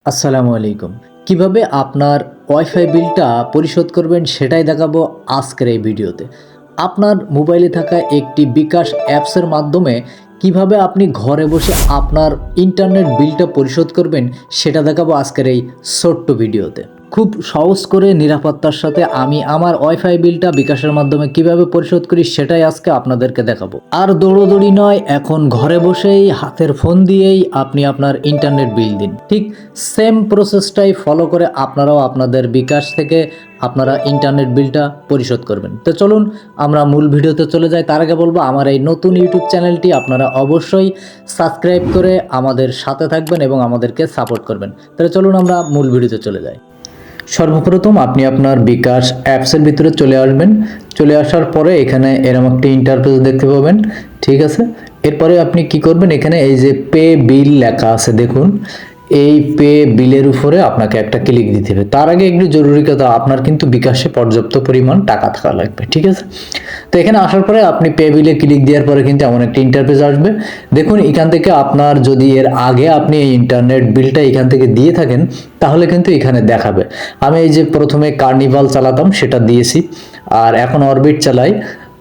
আসসালামু আলাইকুম। কিভাবে আপনার ওয়াইফাই বিলটা পরিশোধ করবেন সেটাই দেখাবো আজকের এই ভিডিওতে। আপনার মোবাইলে থাকা একটি বিকাশ অ্যাপসের মাধ্যমে কিভাবে আপনি ঘরে বসে আপনার ইন্টারনেট বিলটা পরিশোধ করবেন সেটা দেখাবো আজকের এই ছোট্ট ভিডিওতে। খুব সহজ করে নিরাপত্তার সাথে আমি আমার ওয়াইফাই বিলটা বিকাশের মাধ্যমে কিভাবে পরিশোধ করি সেটাই আজকে আপনাদেরকে দেখাবো। আর দৌড়োদৌড়ি নয়, এখন ঘরে বসেই হাতের ফোন দিয়েই আপনি আপনার ইন্টারনেট বিল দিন। ঠিক সেম প্রসেসটাই ফলো করে আপনারাও আপনাদের বিকাশ থেকে আপনারা ইন্টারনেট বিলটা পরিশোধ করবেন। তো চলুন আমরা মূল ভিডিওতে চলে যাই। তার আগে বলবো আমার এই নতুন ইউটিউব চ্যানেলটি আপনারা অবশ্যই সাবস্ক্রাইব করে আমাদের সাথে থাকবেন এবং আমাদেরকে সাপোর্ট করবেন। তাহলে চলুন আমরা মূল ভিডিওতে চলে যাই। সর্বপ্রথম আপনি আপনার বিকাশ অ্যাপসের ভিতরে চলে আসবেন। চলে আসার পরে এখানে এরকম একটা ইন্টারফেস দেখতে পাবেন, ঠিক আছে। এরপরে আপনি কি করবেন, এখানে এই যে পে বিল লেখা আছে দেখুন, এই পে বিলের উপরে আপনাকে একটা ক্লিক দিতে হবে। তার আগে একটু জরুরি কথা, আপনার কিন্তু বিকাশে পর্যাপ্ত পরিমাণ টাকা থাকা লাগবে, ঠিক আছে। তো এখানে আসার পরে আপনি পে বিলে ক্লিক দেওয়ার পরে কিন্তু এমন একটা ইন্টারফেস আসবে। দেখুন এখান থেকে আপনার যদি এর আগে আপনি এই ইন্টারনেট বিলটা এখান থেকে দিয়ে থাকেন তাহলে কিন্তু এখানে দেখাবে। আমি এই যে প্রথমে কার্নিভাল চালাতাম সেটা দিয়েছি, আর এখন অরবিট চালাই,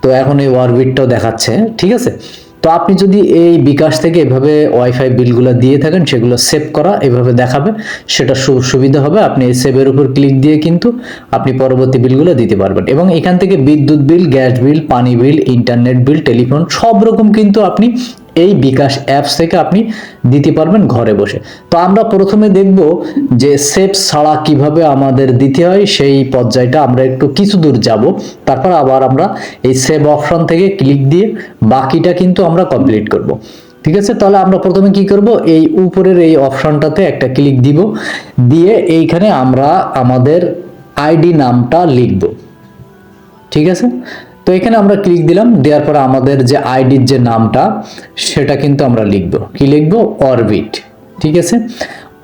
তো এখন এই অরবিটটাও দেখাচ্ছে, ঠিক আছে। তো আপনি যদি এই বিকাশ থেকে এভাবে ওয়াইফাই বিলগুলো দিয়ে থাকেন সেগুলো সেভ করা এভাবে দেখাবে, সেটা সুবিধা হবে। আপনি এই সেভের উপর ক্লিক দিয়ে কিন্তু আপনি পরবর্তী বিলগুলো দিতে পারবেন এবং এখান থেকে বিদ্যুৎ বিল, গ্যাস বিল, পানি বিল, ইন্টারনেট বিল, টেলিফোন সব রকম কিন্তু আপনি এই বিকাশ অ্যাপস থেকে আপনি দিতে পারবেন ঘরে বসে। তো আমরা প্রথমে দেখব যে সেভ ছাড়া কিভাবে আমাদের দিতে হয়, সেই পর্যায়টা আমরা একটু কিছু দূর যাব, তারপর আবার আমরা এই সেভ অপশন থেকে ক্লিক দিয়ে বাকিটা কিন্তু আমরা কমপ্লিট করব, ঠিক আছে। তাহলে আমরা প্রথমে কি করব, এই উপরের এই অপশনটাতে একটা ক্লিক দিব, দিয়ে এইখানে আমরা আমাদের আইডি নামটা লিখব, ঠিক আছে। তো এখানে আমরা ক্লিক দিলাম, দেওয়ার পরে আমাদের যে আইডির যে নামটা সেটা কিন্তু আমরা লিখব। কি লিখব? অরবিট, ঠিক আছে।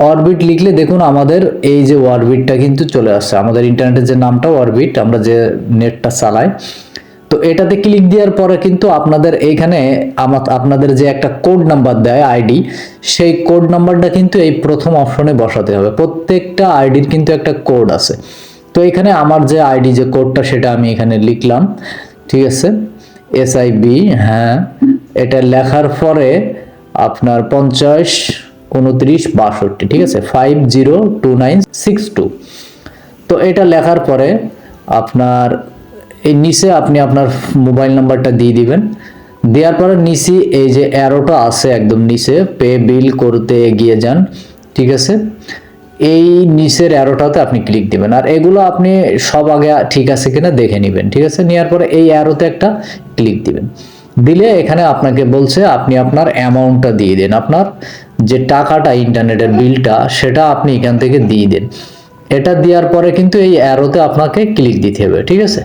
অরবিট লিখলে দেখুন আমাদের এই যে অরবিটটা কিন্তু চলে আসছে, আমাদের ইন্টারনেটের যে নামটা অরবিট, আমরা যে নেটটা চালাই। তো এটাতে ক্লিক দেওয়ার পরে কিন্তু আপনাদের এইখানে আপনাদের যে একটা কোড নাম্বার দেয় আইডি, সেই কোড নাম্বারটা কিন্তু এই প্রথম অপশনে বসাতে হবে। প্রত্যেকটা আইডির কিন্তু একটা কোড আছে। তো এখানে আমার যে আইডি যে কোডটা সেটা আমি এখানে লিখলাম, ঠিক আছে। SIB, হ্যাঁ, এটা লেখার পরে আপনার 50 29 62, ঠিক আছে, 502962। তো এটা লেখার পরে আপনার এই নিচে আপনি আপনার মোবাইল নাম্বারটা দিয়ে দিবেন। দেওয়ার পরে নিচে এই যে অ্যারোটা আছে একদম নিচে, পে বিল করতে এগিয়ে যান, ঠিক আছে। এই নিচের অ্যারোটাতে আপনি ক্লিক দিবেন, আর এগুলো আপনি সব আগে ঠিক আছে কিনা দেখে নেবেন, ঠিক আছে। নেওয়ার পরে এই অ্যারোতে একটা ক্লিক দিবেন, দিলে এখানে আপনাকে বলছে আপনি আপনার অ্যামাউন্টটা দিয়ে দেন, আপনার যে টাকাটা ইন্টারনেটের বিলটা সেটা আপনি এখান থেকে দিয়ে দেন। এটা দেওয়ার পরে কিন্তু এই অ্যারোতে আপনাকে ক্লিক দিতে হবে, ঠিক আছে।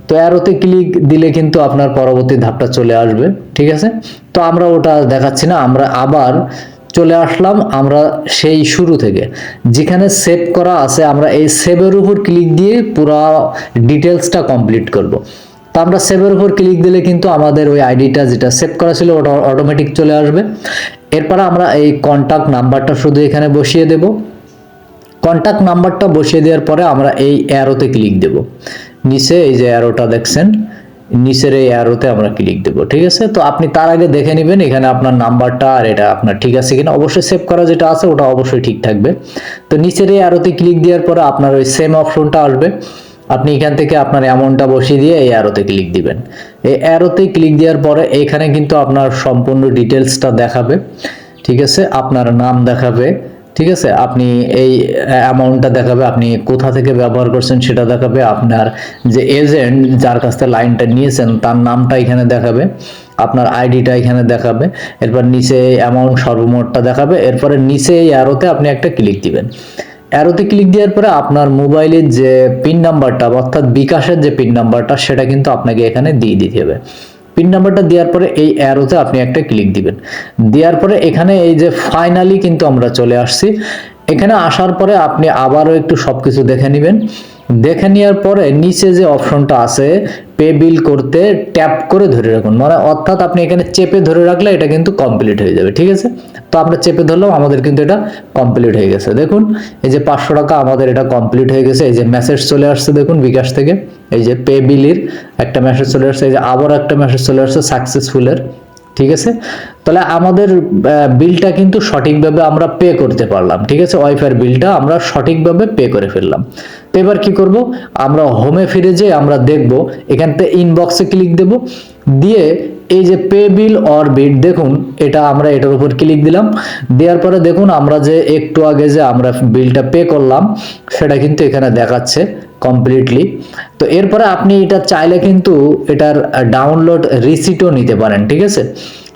তো অ্যারোতে ক্লিক দিলে কিন্তু আপনার পরবর্তী ধাপটা চলে আসবে, ঠিক আছে। তো আমরা ওটা দেখাচ্ছি না, আমরা আবার চলে আসলাম আমরা সেই শুরু থেকে যেখানে সেভ করা আছে, আমরা এই সেভের উপর ক্লিক দিয়ে পুরো ডিটেলসটা কমপ্লিট করব। তো আমরা সেভের উপর ক্লিক দিলে কিন্তু আমাদের ওই আইডিটা যেটা সেভ করা ছিল ওটা অটোমেটিক চলে আসবে। এরপরে আমরা এই কন্টাক্ট নাম্বারটা শুধু এখানে বসিয়ে দেব। কন্টাক্ট নাম্বারটা বসিয়ে দেওয়ার পরে আমরা এই অ্যারোতে ক্লিক দেব, নিচে এই যে অ্যারোটা দেখছেন, নিচের এই অ্যারোতে আমরা ক্লিক দেব, ঠিক আছে। তো আপনি তার আগে দেখে নেবেন এখানে আপনার নাম্বারটা আর এটা আপনার ঠিক আছে কিনা। অবশ্যই সেভ করা যেটা আছে ওটা অবশ্যই ঠিক থাকবে। তো নিচের এই অ্যারোতে ক্লিক দেওয়ার পরে আপনার ওই সেম অপশনটা আসবে, আপনি এখান থেকে আপনার অ্যামাউন্টটা বসিয়ে দিয়ে এই অ্যারোতে ক্লিক দিবেন। এই অ্যারোতে ক্লিক দেওয়ার পরে এখানে কিন্তু আপনার সম্পূর্ণ ডিটেলসটা দেখাবে, ঠিক আছে। আপনার নাম দেখাবে, ঠিক আছে। আপনি এই অ্যামাউন্টটা দেখাবে, আপনি কোথা থেকে ব্যবহার করছেন সেটা দেখাবে, আপনার যে এজেন্ট যার কাছ থেকে লাইনটা নিয়েছেন তার নামটা এখানে দেখাবে, আপনার আইডিটা এখানে দেখাবে। এরপর নিচে অ্যামাউন্ট সর্বমোটটা দেখাবে। এরপরে নিচে এই অ্যারোতে আপনি একটা ক্লিক দিবেন। অ্যারোতে ক্লিক দেওয়ার পরে আপনার মোবাইলের যে পিন নাম্বারটা অর্থাৎ বিকাশের যে পিন নাম্বারটা সেটা কিন্তু আপনাকে এখানে দিয়ে দিতে হবে। পিন নাম্বারটা দেওয়ার পরে এই অ্যারোতে আপনি একটা ক্লিক দিবেন। দেওয়ার পরে এখানে এই যে ফাইনালি কিন্তু আমরা চলে আসছি। এখানে আসার পরে আপনি আবারও একটু সবকিছু দেখে নেবেন। দেখে নেওয়ার পরে নিচে যে অপশনটা আছে পে বিল করতে ট্যাপ করে ধরে রাখুন, মানে অর্থাৎ আপনি এখানে চেপে ধরে রাখলে এটা কিন্তু কমপ্লিট হয়ে যাবে। ঠিক আছে, তো আমরা চেপে ধরলাম, আমাদের কিন্তু এটা কমপ্লিট হয়ে গেছে। দেখুন এই যে 500 টাকা আমাদের এটা কমপ্লিট হয়ে গেছে। এই যে মেসেজ চলে আসছে দেখুন বিকাশ থেকে, এই যে পে বিলের একটা মেসেজ চলে আসছে, এই যে আবার একটা মেসেজ চলে আসছে সাকসেসফুলের। ঠিক আছে, তাহলে আমাদের বিলটা কিন্তু সঠিকভাবে আমরা পে করতে পারলাম। ঠিক আছে, ওয়াইফাই বিলটা আমরা সঠিকভাবে পে করে ফেললাম। তো এবার কি করব, আমরা হোমে ফিরে যেয়ে আমরা দেখব, এখান থেকে ইনবক্সে ক্লিক দেব, দিয়ে এই যে পে বিল অর বিল, দেখুন এটা আমরা এটার উপর ক্লিক দিলাম। দেওয়ার পরে দেখুন আমরা যে একটু আগে যে আমরা বিলটা পে করলাম সেটা কিন্তু এখানে দেখাচ্ছে কমপ্লিটলি। তো এরপরে আপনি এটা চাইলে কিন্তু এটার ডাউনলোড রিসিটও নিতে পারেন। ঠিক আছে,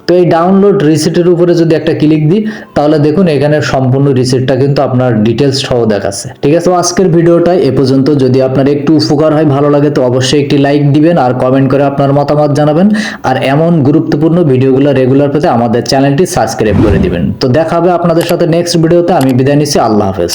তো এই ডাউনলোড রিসিটের উপরে যদি একটা ক্লিক দিই তাহলে দেখুন এখানে সম্পূর্ণ রিসিটটা কিন্তু আপনার ডিটেলস সহ দেখাচ্ছে। ঠিক আছে, তো আজকের ভিডিওটা এ পর্যন্ত। যদি আপনার একটু উপকার হয়, ভালো লাগে, তো অবশ্যই একটি লাইক দিবেন আর কমেন্ট করে আপনার মতামত জানাবেন। আর এমন গুরুত্বপূর্ণ ভিডিওগুলো রেগুলার পেতে আমাদের চ্যানেলটি সাবস্ক্রাইব করে দিবেন। তো দেখা হবে আপনাদের সাথে নেক্সট ভিডিওতে। আমি বিদায় নিচ্ছি, আল্লাহ হাফেজ।